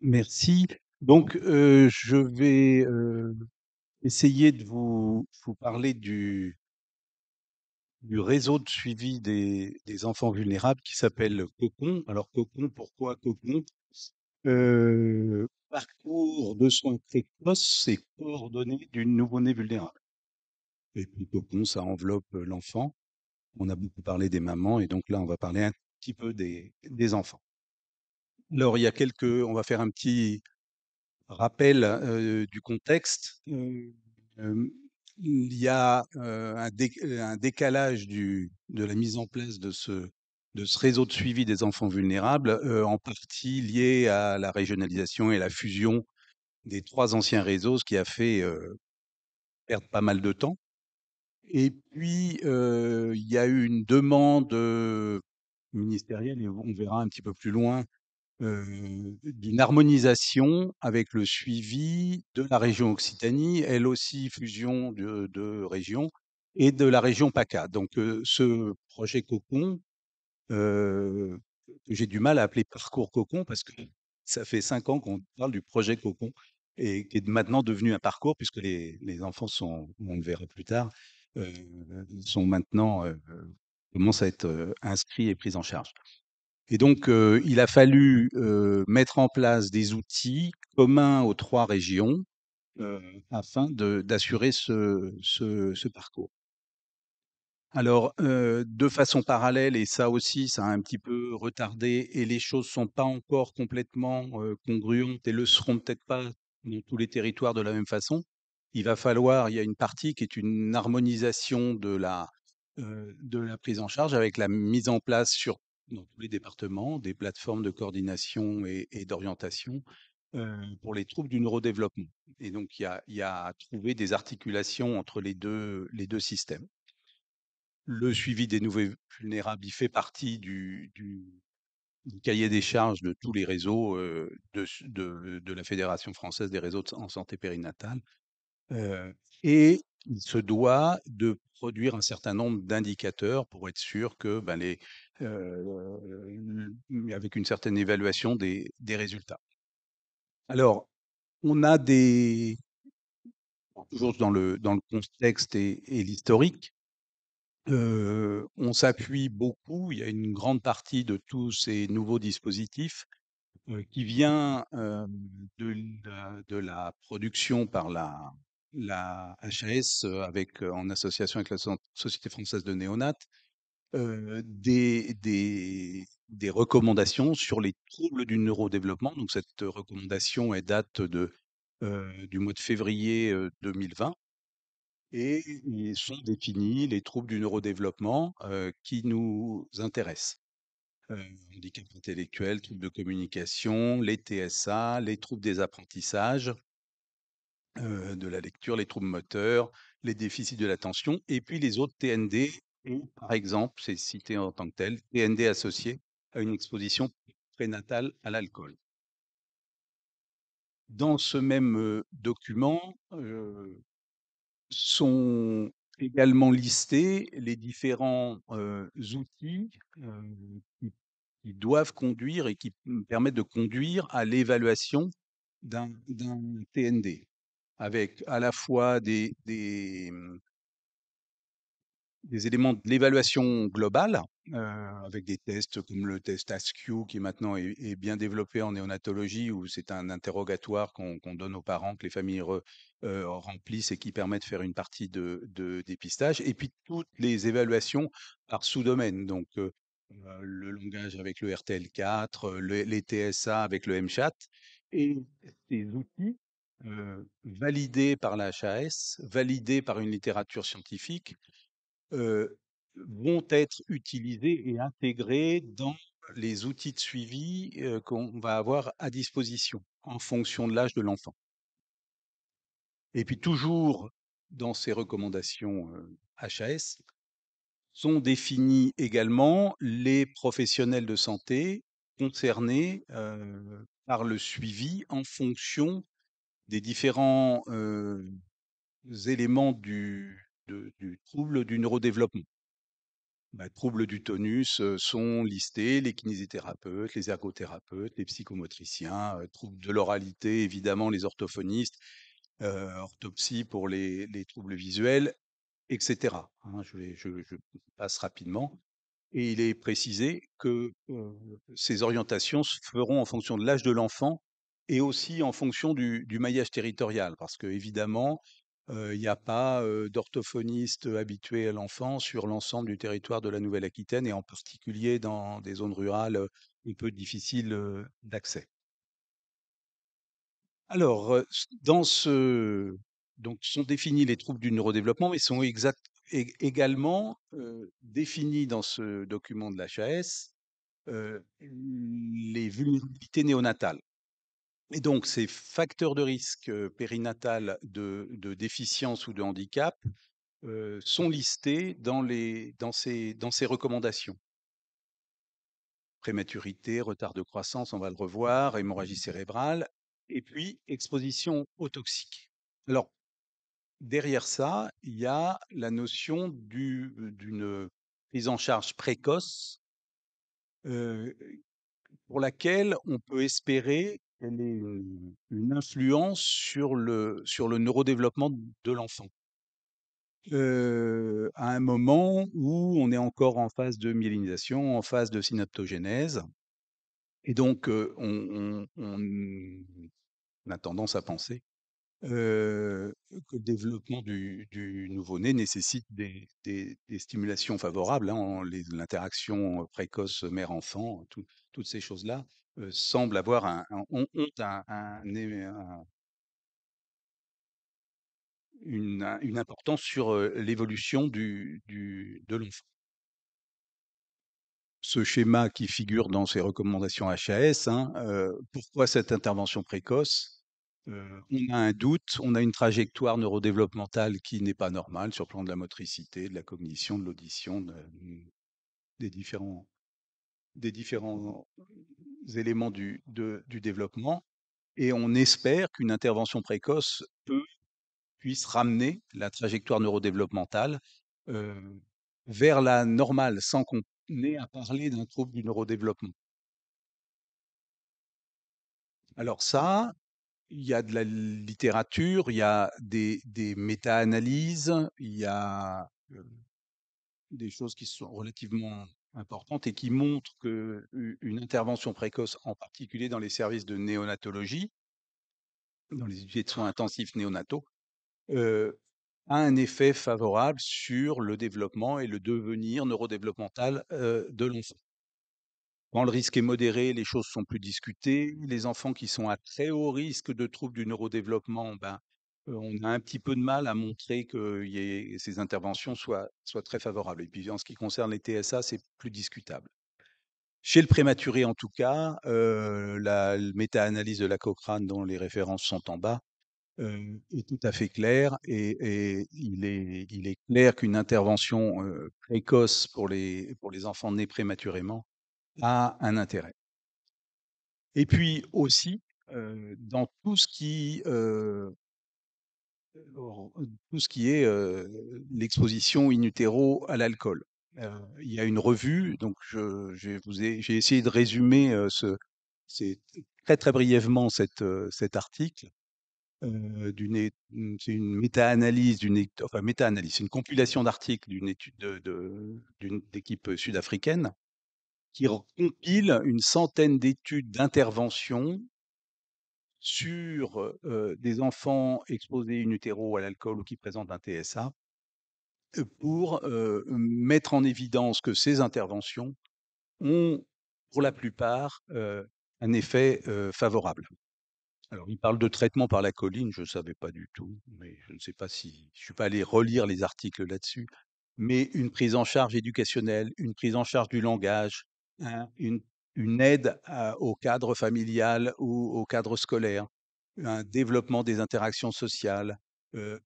Merci. Donc, je vais essayer de vous parler du réseau de suivi des enfants vulnérables qui s'appelle Cocon. Alors, Cocon, pourquoi Cocon? Parcours de soins précoces et coordonnés du nouveau-né vulnérable. Et puis, Cocon, ça enveloppe l'enfant. On a beaucoup parlé des mamans et donc là, on va parler un petit peu des enfants. Alors, on va faire un petit rappel du contexte. Il y a un décalage de la mise en place de ce réseau de suivi des enfants vulnérables, en partie lié à la régionalisation et la fusion des trois anciens réseaux, ce qui a fait perdre pas mal de temps. Et puis, il y a eu une demande ministérielle, et on verra un petit peu plus loin, d'une harmonisation avec le suivi de la région Occitanie, elle aussi fusion de régions, et de la région PACA. Donc, ce projet Cocon, que j'ai du mal à appeler parcours Cocon parce que ça fait 5 ans qu'on parle du projet Cocon et qui est maintenant devenu un parcours puisque les enfants sont, on le verra plus tard, heu, sont maintenant, commencent à être, inscrits et pris en charge. Et donc, il a fallu, mettre en place des outils communs aux 3 régions, afin d'assurer ce parcours. Alors, de façon parallèle et ça aussi, ça a un petit peu retardé et les choses sont pas encore complètement, congruentes et le seront peut-être pas dans tous les territoires de la même façon. Il y a une partie qui est une harmonisation de la prise en charge avec la mise en place dans tous les départements, des plateformes de coordination et d'orientation, pour les troubles du neurodéveloppement. Et donc il y a à trouver des articulations entre les 2 systèmes. Le suivi des nouveaux vulnérables, il fait partie du cahier des charges de tous les réseaux, de la Fédération française des réseaux en santé périnatale, heu et il se doit de produire un certain nombre d'indicateurs pour être sûr que, ben, avec une certaine évaluation des résultats. Alors, on a toujours dans le contexte et l'historique, on s'appuie beaucoup, il y a une grande partie de tous ces nouveaux dispositifs, qui vient, de la production par la HAS, en association avec la Société française de néonates, des recommandations sur les troubles du neurodéveloppement. Donc cette recommandation, elle date du mois de février, 2020 et ils sont définis les troubles du neurodéveloppement, qui nous intéressent. Handicap intellectuel, troubles de communication, les TSA, les troubles des apprentissages, de la lecture, les troubles moteurs, les déficits de l'attention et puis les autres TND et par exemple, c'est cité en tant que tel, TND associés à une exposition prénatale à l'alcool. Dans ce même, document, sont également listés les différents, outils, qui doivent conduire et qui permettent de conduire à l'évaluation d'un TND. Avec à la fois des éléments de l'évaluation globale, avec des tests comme le test ASCII qui maintenant est bien développé en néonatologie, où c'est un interrogatoire qu'on donne aux parents, que les familles remplissent et qui permet de faire une partie de dépistage. Et puis toutes les évaluations par sous-domaine, donc le langage avec le RTL4, les TSA avec le MCHAT, et ces outils validés par la HAS, validés par une littérature scientifique, heu, vont être utilisés et intégrés dans les outils de suivi, qu'on va avoir à disposition en fonction de l'âge de l'enfant. Et puis toujours dans ces recommandations, HAS, sont définis également les professionnels de santé concernés, par le suivi en fonction des différents, éléments du trouble du neurodéveloppement. Bah, troubles du tonus sont listés, les kinésithérapeutes, les ergothérapeutes, les psychomotriciens, troubles de l'oralité, évidemment les orthophonistes, orthopsie pour les troubles visuels, etc. Hein, je passe rapidement. Et il est précisé que ces orientations se feront en fonction de l'âge de l'enfant et aussi en fonction du maillage territorial. Parce que évidemment, il n'y a pas d'orthophonistes habitués à l'enfant sur l'ensemble du territoire de la Nouvelle-Aquitaine et en particulier dans des zones rurales un peu difficiles d'accès. Alors, dans ce donc sont définis les troubles du neurodéveloppement, mais sont également définis dans ce document de l'HAS les vulnérabilités néonatales. Et donc, ces facteurs de risque périnatal de déficience ou de handicap sont listés dans ces recommandations. Prématurité, retard de croissance, on va le revoir, hémorragie cérébrale, et puis exposition aux toxiques. Alors, derrière ça, il y a la notion d'une prise en charge précoce euh, pour laquelle on peut espérer qu'elle ait une influence sur le neurodéveloppement de l'enfant. À un moment où on est encore en phase de myélinisation, en phase de synaptogénèse. Et donc, on a tendance à penser que le développement du nouveau-né nécessite des stimulations favorables, hein, l'interaction précoce mère-enfant, toutes ces choses-là semblent avoir ont une importance sur l'évolution de l'enfant. Ce schéma qui figure dans ces recommandations HAS, hein, pourquoi cette intervention précoce? On a un doute, on a une trajectoire neurodéveloppementale qui n'est pas normale sur le plan de la motricité, de la cognition, de l'audition, des des différents éléments du développement. Et on espère qu'une intervention précoce puisse ramener la trajectoire neurodéveloppementale euh, vers la normale sans qu'on ait à parler d'un trouble du neurodéveloppement. Alors ça, il y a de la littérature, il y a des méta-analyses, il y a des choses qui sont relativement importantes et qui montrent que une intervention précoce, en particulier dans les services de néonatologie, dans les unités de soins intensifs néonataux, euh, a un effet favorable sur le développement et le devenir neurodéveloppemental de l'enfant. Quand le risque est modéré, les choses sont plus discutées. Les enfants qui sont à très haut risque de troubles du neurodéveloppement, ben, on a un petit peu de mal à montrer que ces interventions soient très favorables. Et puis en ce qui concerne les TSA, c'est plus discutable. Chez le prématuré, en tout cas, la méta-analyse de la Cochrane, dont les références sont en bas, est tout à fait claire et il est clair qu'une intervention précoce pour les enfants nés prématurément a un intérêt. Et puis aussi, dans tout ce qui est l'exposition in utero à l'alcool. Il y a une revue, donc j'ai essayé de résumer c'est très très brièvement cet article. C'est une méta-analyse enfin méta-analyse, c'est une compilation d'articles d'une étude d'une équipe sud-africaine qui compile une centaine d'études d'intervention sur des enfants exposés in utero à l'alcool ou qui présentent un TSA pour mettre en évidence que ces interventions ont, pour la plupart, un effet favorable. Alors, il parle de traitement par la choline, je ne savais pas du tout, mais je ne sais pas si je suis pas allé relire les articles là-dessus. Mais une prise en charge éducationnelle, une prise en charge du langage, hein, une aide au cadre familial ou au cadre scolaire, un développement des interactions sociales,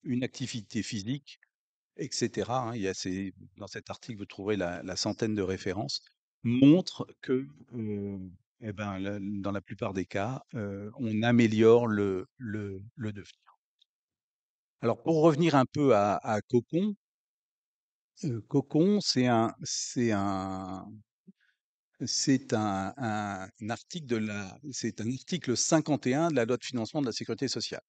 une activité physique, etc. Hein, dans cet article, vous trouverez la centaine de références, montrent que eh ben, dans la plupart des cas, on améliore le devenir. Alors, pour revenir un peu à Cocon, Cocon, c'est un article c'est un article 51 de la loi de financement de la sécurité sociale.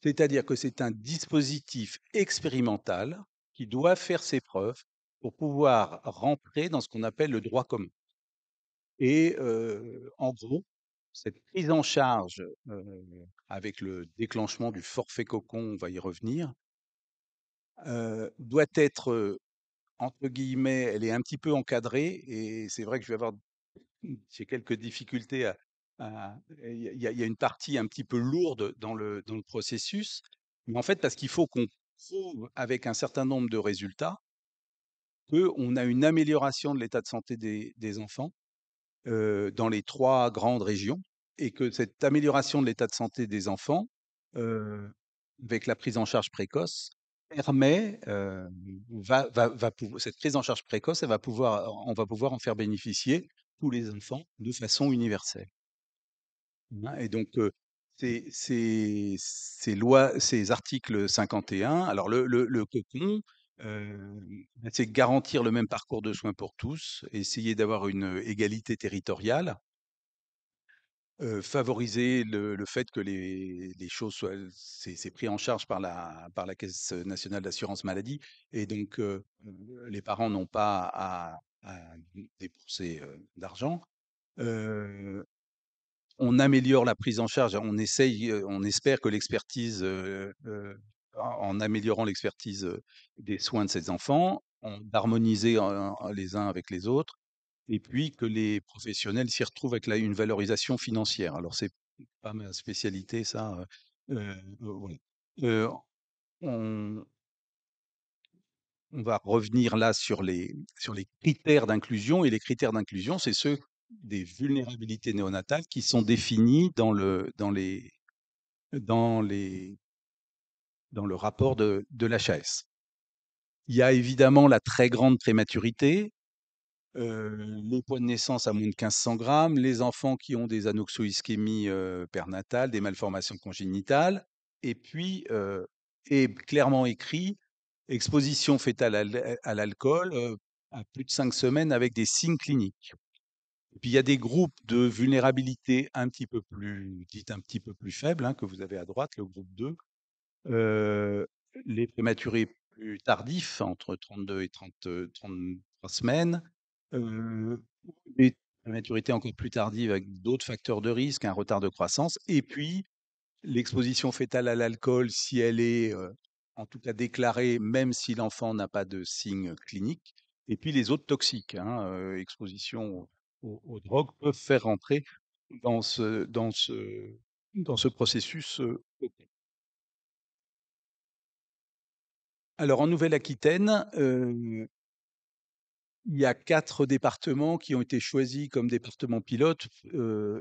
C'est-à-dire que c'est un dispositif expérimental qui doit faire ses preuves pour pouvoir rentrer dans ce qu'on appelle le droit commun. Et en gros, cette prise en charge, avec le déclenchement du forfait cocon, on va y revenir, doit être, entre guillemets, elle est un petit peu encadrée et c'est vrai que j'ai quelques difficultés il y a une partie un petit peu lourde dans le processus, mais en fait, parce qu'il faut qu'on prouve avec un certain nombre de résultats qu'on a une amélioration de l'état de santé des enfants, dans les 3 grandes régions et que cette amélioration de l'état de santé des enfants, heu, avec la prise en charge précoce, permet, va pouv cette prise en charge précoce, on va pouvoir en faire bénéficier tous les enfants de façon universelle. Hein, et donc, ces articles 51, alors le cocon, c'est garantir le même parcours de soins pour tous, essayer d'avoir une égalité territoriale, favoriser le fait que les choses soient c'est pris en charge par la Caisse nationale d'assurance maladie et donc, les parents n'ont pas à débourser, d'argent. Heu On améliore la prise en charge, on espère que en améliorant l'expertise, des soins de ces enfants, d'harmoniser les uns avec les autres et puis que les professionnels s'y retrouvent avec une valorisation financière. Alors c'est pas ma spécialité ça, voilà. Heu, on on va revenir là sur les critères d'inclusion et les critères d'inclusion, c'est ceux des vulnérabilités néonatales qui sont définis dans les dans le rapport de l'HAS. Il y a évidemment la très grande prématurité, les poids de naissance à moins de 1 500 grammes, les enfants qui ont des anoxo-ischémies, pernatales, des malformations congénitales et puis, est clairement écrit: «Exposition fœtale à l'alcool, à plus de 5 semaines avec des signes cliniques». Et puis il y a des groupes de vulnérabilité un petit peu plus faibles, hein, que vous avez à droite, le groupe 2. Heu, les prématurés plus tardifs, entre 32 et 33 semaines, ou des prématurités encore plus tardives avec d'autres facteurs de risque, un retard de croissance et puis l'exposition fœtale à l'alcool, si elle est, en tout cas déclarée, même si l'enfant n'a pas de signes cliniques et puis les autres toxiques, hein, exposition aux drogues peuvent faire rentrer dans ce processus, Alors en Nouvelle-Aquitaine, il y a 4 départements qui ont été choisis comme départements pilotes,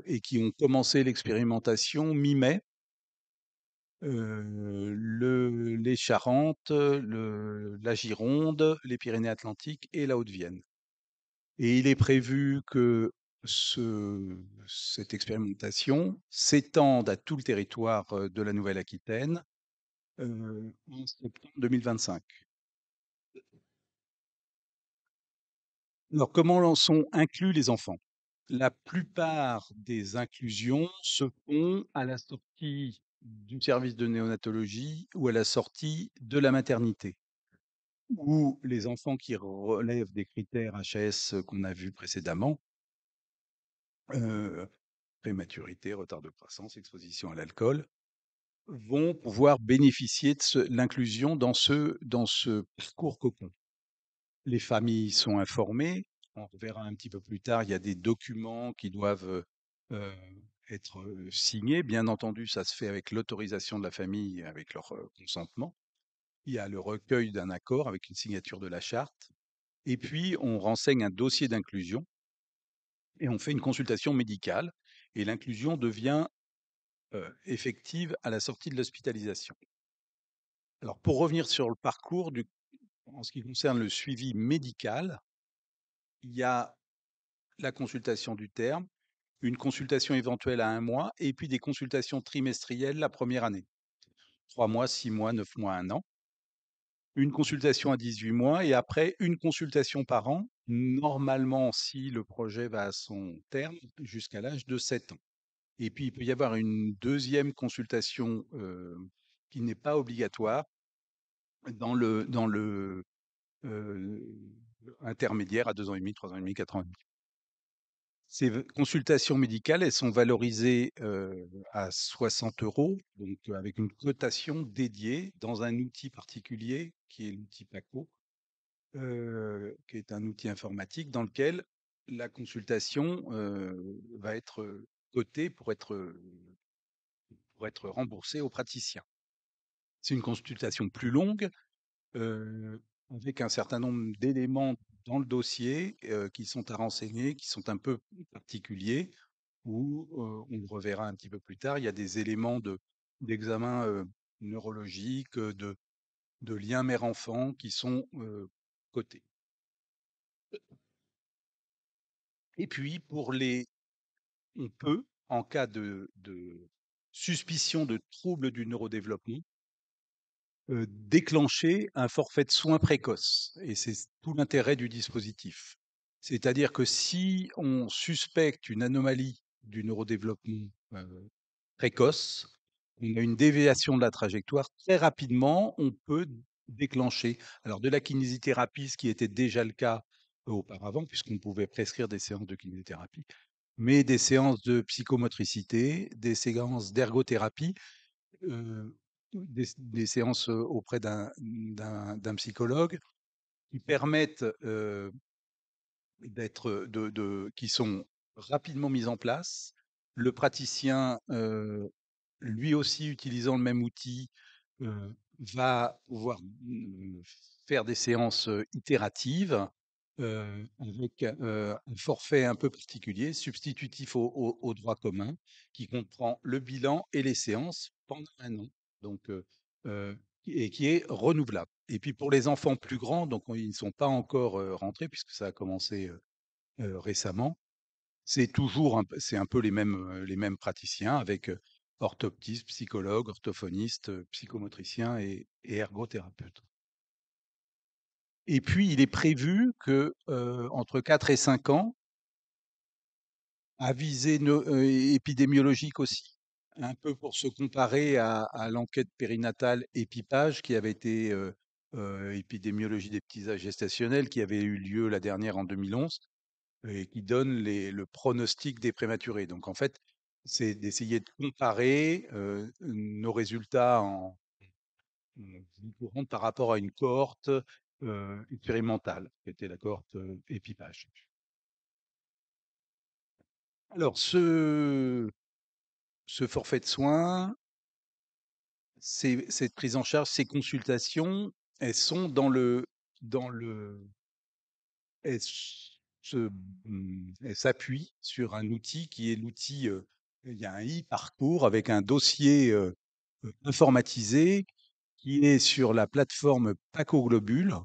et qui ont commencé l'expérimentation mi-mai. Les Charentes, la Gironde, les Pyrénées-Atlantiques et la Haute-Vienne. Et il est prévu que cette expérimentation s'étende à tout le territoire, de la Nouvelle-Aquitaine, en septembre 2025. Alors, comment en sont inclus les enfants? La plupart des inclusions se font à la sortie du service de néonatologie ou à la sortie de la maternité, où les enfants qui relèvent des critères HAS qu'on a vus précédemment, heu, prématurité, retard de croissance, exposition à l'alcool, vont pouvoir bénéficier de l'inclusion dans ce parcours cocon. Les familles sont informées. On verra un petit peu plus tard, il y a des documents qui doivent, heu, être, signés. Bien entendu, ça se fait avec l'autorisation de la famille et avec leur, consentement. Il y a le recueil d'un accord avec une signature de la charte et puis on renseigne un dossier d'inclusion et on fait une consultation médicale et l'inclusion devient, effective à la sortie de l'hospitalisation. Alors pour revenir sur le parcours en ce qui concerne le suivi médical, il y a la consultation du terme, une consultation éventuelle à 1 mois et puis des consultations trimestrielles la première année. 3 mois, 6 mois, 9 mois, 1 an. une consultation à 18 mois et après une consultation par an, normalement, si le projet va à son terme, jusqu'à l'âge de 7 ans. Et puis, il peut y avoir une deuxième consultation qui n'est pas obligatoire dans le euh, intermédiaire à 2 ans et demi, 3 ans et demi, 4 ans et demi. Ces consultations médicales, elles sont valorisées à 60 euros, donc avec une cotation dédiée dans un outil particulier qui est l'outil PACO, qui est un outil informatique dans lequel la consultation va être cotée pour être remboursée au praticien. C'est une consultation plus longue, avec un certain nombre d'éléments dans le dossier qui sont à renseigner, qui sont un peu particuliers, où on le reverra un petit peu plus tard. Il y a des éléments d'examen neurologique, de lien mère-enfant qui sont cotés. Et puis, on peut, en cas de suspicion de trouble du neurodéveloppement, déclencher un forfait de soins précoce et c'est tout l'intérêt du dispositif. C'est-à-dire que si on suspecte une anomalie du neurodéveloppement précoce, on a une déviation de la trajectoire, très rapidement, on peut déclencher alors de la kinésithérapie, ce qui était déjà le cas auparavant puisqu'on pouvait prescrire des séances de kinésithérapie, mais des séances de psychomotricité, des séances d'ergothérapie, heu, des séances, auprès d'un psychologue qui permettent, qui sont rapidement mises en place. Le praticien, lui aussi utilisant le même outil, va pouvoir, faire des séances, itératives, avec, un forfait un peu particulier, substitutif au droit commun, qui comprend le bilan et les séances pendant 1 an, donc et qui est renouvelable. Et puis pour les enfants plus grands, donc ils ne sont pas encore, rentrés puisque ça a commencé, récemment, c'est un peu les mêmes praticiens avec, orthoptiste, psychologue, orthophoniste, psychomotricien et ergothérapeute. Et puis il est prévu que, entre 4 et 5 ans, à visée épidémiologique aussi, un peu pour se comparer à l'enquête périnatale EPIPAGE qui avait été, épidémiologie des petits âges gestationnels, qui avait eu lieu la dernière en 2011. Et qui donne le pronostic des prématurés. Donc en fait, c'est d'essayer de comparer nos résultats en vie courante par rapport à une cohorte expérimentale, qui était la cohorte épipage. Alors, ce forfait de soins, cette prise en charge, ces consultations, elles sont dans le, elles elles s'appuient sur un outil qui est l'outil, il y a un e-parcours avec un dossier, informatisé qui est sur la plateforme Pacoglobule,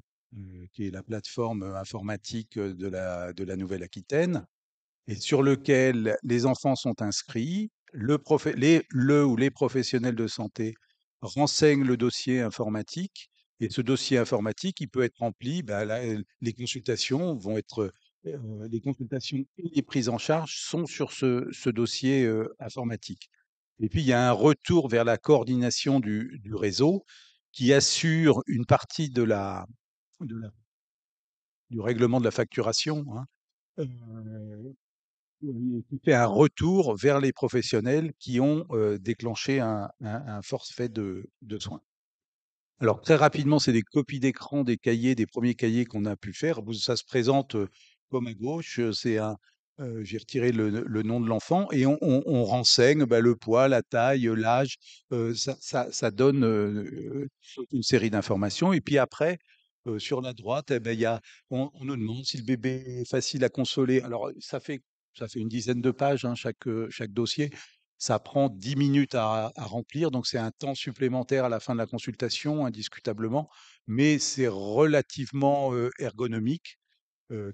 qui est la plateforme, informatique, de la Nouvelle-Aquitaine et sur lequel les enfants sont inscrits. Le ou les professionnels de santé renseignent le dossier informatique et ce dossier informatique, il peut être rempli, bah, là, les consultations et les prises en charge sont sur ce dossier, informatique. Et puis il y a un retour vers la coordination du réseau qui assure une partie de la du règlement de la facturation, hein, heu qui fait un retour vers les professionnels qui ont, déclenché un forfait de soins. Alors très rapidement, c'est des copies d'écran des cahiers, des premiers cahiers qu'on a pu faire. Vous Ça se présente, comme à gauche, j'ai retiré le nom de l'enfant et on renseigne, bah, le poids, la taille, l'âge, ça donne, toute une série d'informations et puis après, sur la droite et ben, on nous demande si le bébé est facile à consoler. Alors, ça fait une dizaine de pages, hein, chaque dossier. Ça prend 10 minutes à remplir, donc c'est un temps supplémentaire à la fin de la consultation, indiscutablement, mais c'est relativement, ergonomique.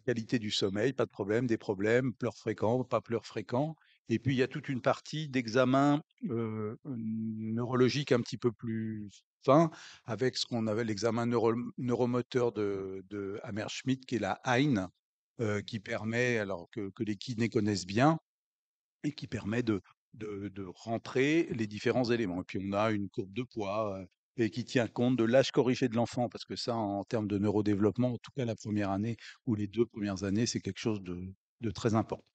Qualité du sommeil, pas de problème, des problèmes, pleurs fréquents, pas pleurs fréquents et puis il y a toute une partie d'examen, neurologique un petit peu plus fin avec ce qu'on avait l'examen neuromoteur de Hammerschmidt, qui est la Hein, qui permet, alors que les kinés connaissent bien, et qui permet de rentrer les différents éléments. Et puis on a une courbe de poids et qui tient compte de l'âge corrigé de l'enfant, parce que ça, en termes de neurodéveloppement, en tout cas la première année ou les 2 premières années, c'est quelque chose de très important.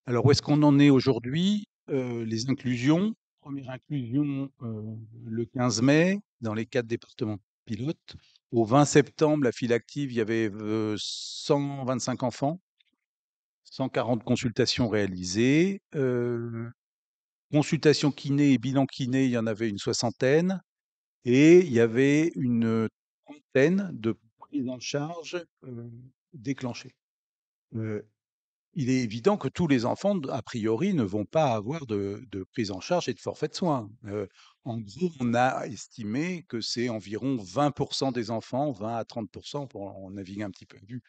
Alors, où est-ce qu'on en est aujourd'hui? Les inclusions. Première inclusion le 15 mai dans les 4 départements pilotes. Au 20 septembre, la file active, il y avait 125 enfants, 140 consultations réalisées. Consultations kiné et bilan kiné, il y en avait une soixantaine. Et il y avait une trentaine de prises en charge déclenchées. Euh, Il est évident que tous les enfants, a priori, ne vont pas avoir de prise en charge et de forfait de soins. En gros, on a estimé que c'est environ 20% des enfants, 20 à 30%, pour en naviguer un petit peu à vue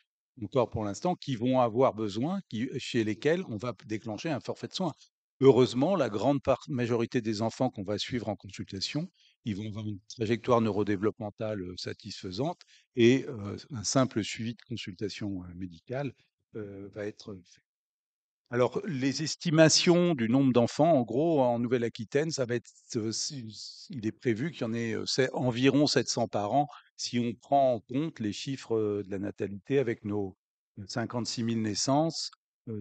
encore pour l'instant, qui vont avoir besoin, chez lesquels on va déclencher un forfait de soins. Heureusement, la grande majorité des enfants qu'on va suivre en consultation, ils vont avoir une trajectoire neurodéveloppementale satisfaisante et un simple suivi de consultation médicale va être fait. Alors, les estimations du nombre d'enfants, en gros, en Nouvelle-Aquitaine, ça va être, il est prévu qu'il y en ait environ 700 par an si on prend en compte les chiffres de la natalité avec nos 56 000 naissances,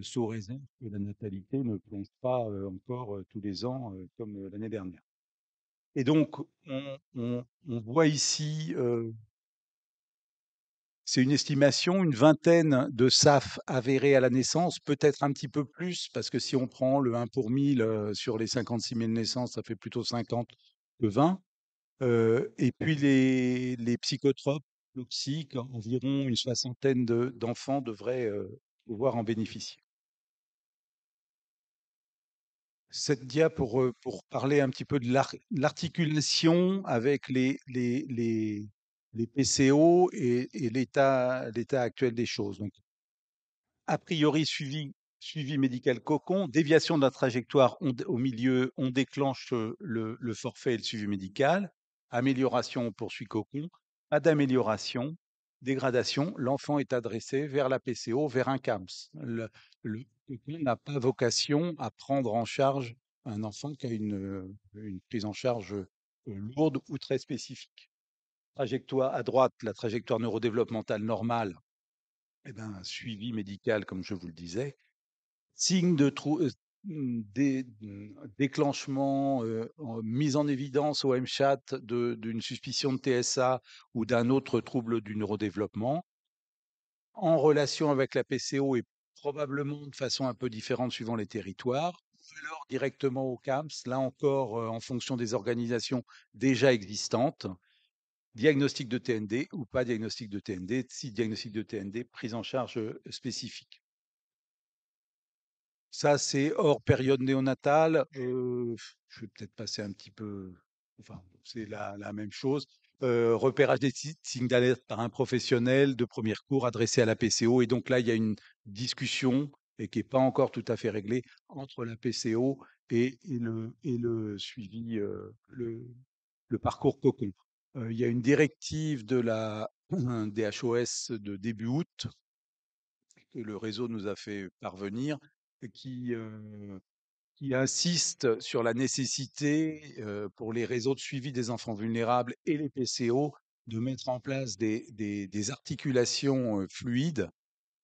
sous réserve que la natalité ne plonge pas encore tous les ans comme l'année dernière. Et donc, on voit ici c'est une estimation, une vingtaine de SAF avérés à la naissance, peut-être un petit peu plus, parce que si on prend le 1 pour 1000 sur les 56 000 naissances, ça fait plutôt 50 que 20. Et puis les psychotropes toxiques, environ une soixantaine d'enfants devraient pouvoir en bénéficier. Cette dia pour parler un petit peu de l'articulation avec les PCO et l'état actuel des choses. Donc, a priori suivi médical cocon, déviation de la trajectoire au milieu, on déclenche le forfait et le suivi médical, amélioration, on poursuit cocon, pas d'amélioration, dégradation, l'enfant est adressé vers la PCO, vers un CAMS. Le cocon n'a pas vocation à prendre en charge un enfant qui a une prise en charge lourde ou très spécifique. Trajectoire à droite, la trajectoire neurodéveloppementale normale, eh ben, suivi médical, comme je vous le disais. Signe de déclenchement, mise en évidence au MCHAT d'une suspicion de TSA ou d'un autre trouble du neurodéveloppement, en relation avec la PCO et probablement de façon un peu différente suivant les territoires, ou alors directement au CAMS, là encore en fonction des organisations déjà existantes, diagnostic de TND ou pas diagnostic de TND, si diagnostic de TND, prise en charge spécifique. Ça, c'est hors période néonatale. Je vais peut-être passer un petit peu, enfin, c'est la même chose. Repérage des signes d'alerte par un professionnel de premier cours adressé à la PCO. Et donc là, il y a une discussion et qui n'est pas encore tout à fait réglée entre la PCO et le suivi, le parcours cocon. Il y a une directive de la DHOS de début août que le réseau nous a fait parvenir, qui, euh, qui insiste sur la nécessité pour les réseaux de suivi des enfants vulnérables et les PCO de mettre en place des articulations fluides,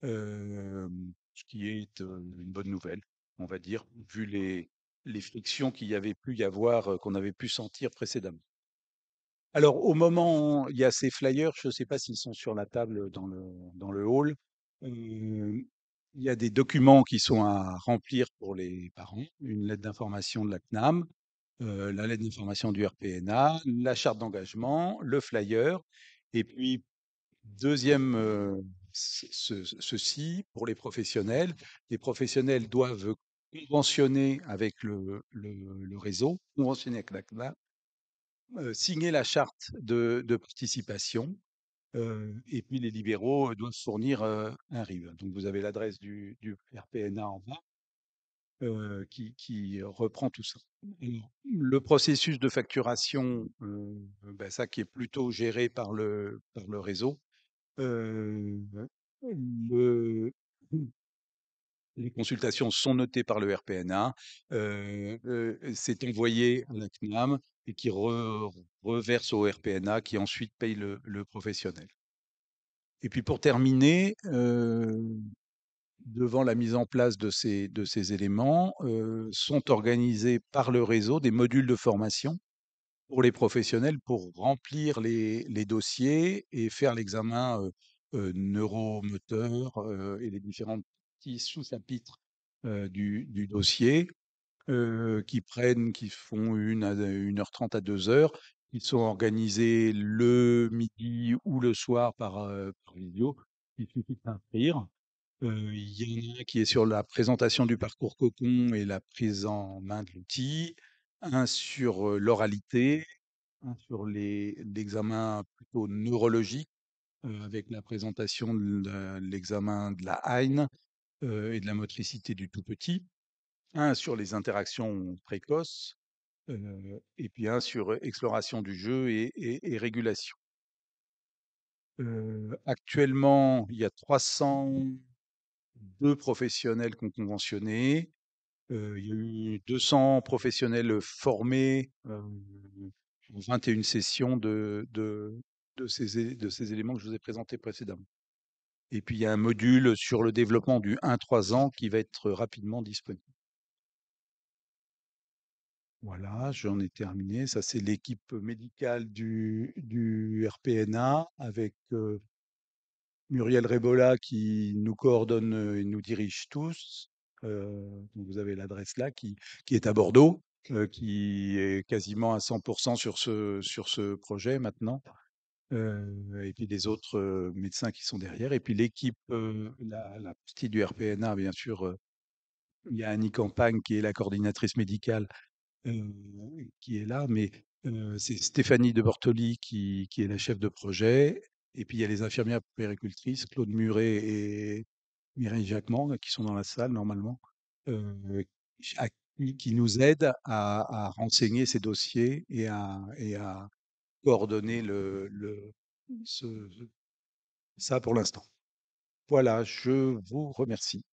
ce qui est une bonne nouvelle, on va dire, vu les frictions qu'il y avait pu y avoir, qu'on avait pu sentir précédemment. Alors, au moment, il y a ces flyers, je ne sais pas s'ils sont sur la table dans le hall. Il y a des documents qui sont à remplir pour les parents, une lettre d'information de la CNAM, la lettre d'information du RPNA, la charte d'engagement, le flyer, et puis deuxième, ceci pour les professionnels doivent conventionner avec le réseau, conventionner avec la CNAM, signer la charte de participation, et puis les libéraux doivent fournir un RIB. Donc vous avez l'adresse du RPNA en bas. qui reprend tout ça. Alors, le processus de facturation, bah, ça qui est plutôt géré par le réseau. Heu, le Les consultations sont notées par le RPNA, c'est envoyé à la CNAM et qui reverse au RPNA qui ensuite paye le professionnel. Et puis pour terminer, devant la mise en place de ces éléments, sont organisés par le réseau des modules de formation pour les professionnels pour remplir les dossiers et faire l'examen, neuromoteur, et les différents petits sous-chapitres, du dossier, qui font 1 h 30 à 2 heures, qui sont organisés le midi ou le soir par visio. Il suffit de s'inscrire. Il y en a un qui est sur la présentation du parcours Cocon et la prise en main de l'outil, un sur, l'oralité, un sur l'examen plutôt neurologique, avec la présentation de l'examen de la Haine, et de la motricité du tout petit, un sur les interactions précoces, et puis un sur exploration du jeu et régulation. Actuellement, il y a 302 professionnels qui ont conventionné. Il y a eu 200 professionnels formés, pour 21 sessions de ces éléments que je vous ai présentés précédemment. Et puis, il y a un module sur le développement du 1-3 ans qui va être rapidement disponible. Voilà, j'en ai terminé. Ça, c'est l'équipe médicale du RPNA avec Muriel Rébola qui nous coordonne et nous dirige tous. Donc vous avez l'adresse là qui est à Bordeaux, qui est quasiment à 100% sur ce projet maintenant. Et puis les autres médecins qui sont derrière. Et puis l'équipe, la partie du RPNA, bien sûr, il y a Annie Campagne qui est la coordinatrice médicale, qui est là, mais c'est Stéphanie de Bortoli qui est la chef de projet. Et puis il y a les infirmières puéricultrices, Claude Muret et Mireille Jacquemont, là, qui sont dans la salle normalement, euh, à- qui nous aident à renseigner ces dossiers et à coordonner ce- ça pour l'instant. Voilà, je vous remercie.